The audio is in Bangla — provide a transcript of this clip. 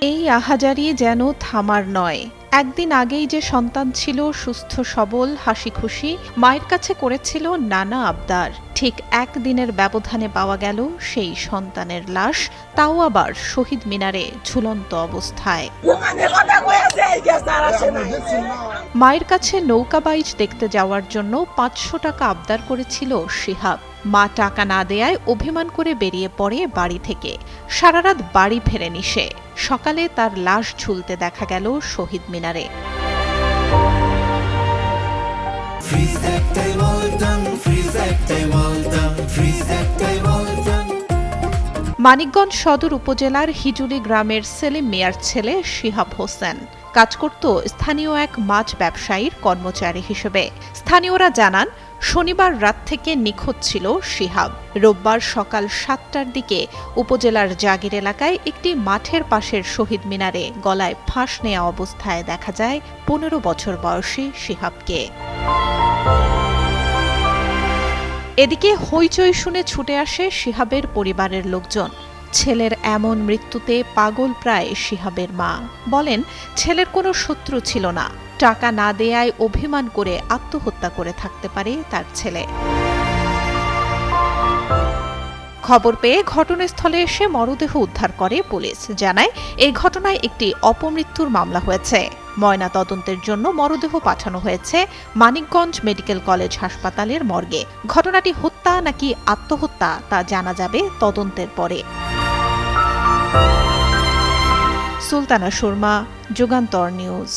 এই আহাজারি যেন থামার নয়। একদিন আগেই যে সন্তান ছিল সুস্থ সবল হাসিখুশি, মায়ের কাছে করেছিল নানা আবদার, ঠিক একদিনের ব্যবধানে পাওয়া গেল সেই সন্তানের লাশ, তাও আবার শহীদ মিনারে ঝুলন্ত অবস্থায়। মায়ের কাছে নৌকা বাইচ দেখতে যাওয়ার জন্য ৫০০ টাকা আবদার করেছিল শিহাব। মা টাকা না দেয়ায় অভিমান করে বেরিয়ে পড়ে বাড়ি থেকে। সারারাত বাড়ি ফেরেনি সে। সকালে তার লাশ ঝুলতে দেখা গেল শহীদ মিনারে। মানিকগঞ্জ সদর উপজেলার হিজুলি গ্রামের সেলিম মিয়ার ছেলে শিহাব হোসেন কাজ করত স্থানীয় এক মাছ ব্যবসায়ীর কর্মচারী হিসেবে। স্থানীয়রা জানান, শনিবার রাত থেকে নিখোঁজ ছিল শিহাব। রোববার সকাল ৭টার দিকে উপজেলার জাগির এলাকায় একটি মাঠের পাশের শহীদ মিনারে গলায় ফাঁস নেয়া অবস্থায় দেখা যায় ১৫ বছর বয়সী শিহাবকে। এদিকে হইচই শুনে ছুটে আসে শিহাবের পরিবারের লোকজন। ছেলের এমন মৃত্যুতে পাগল প্রায় শিহাবের মা। বলেন, ছেলের কোনো শত্রু ছিল না, টাকা না দেয়ায় অভিমান করে আত্মহত্যা করে থাকতে পারে তার ছেলে। খবর পেয়ে ঘটনাস্থলে এসে মরদেহ উদ্ধার করে পুলিশ। জানায়, এই ঘটনায় একটি অপমৃত্যুর মামলা হয়েছে। ময়না তদন্তের জন্য মরদেহ পাঠানো হয়েছে মানিকগঞ্জ মেডিকেল কলেজ হাসপাতালের মর্গে। ঘটনাটি হত্যা নাকি আত্মহত্যা তা জানা যাবে তদন্তের পরে। সুলতানা শর্মা, যুগান্তর নিউজ।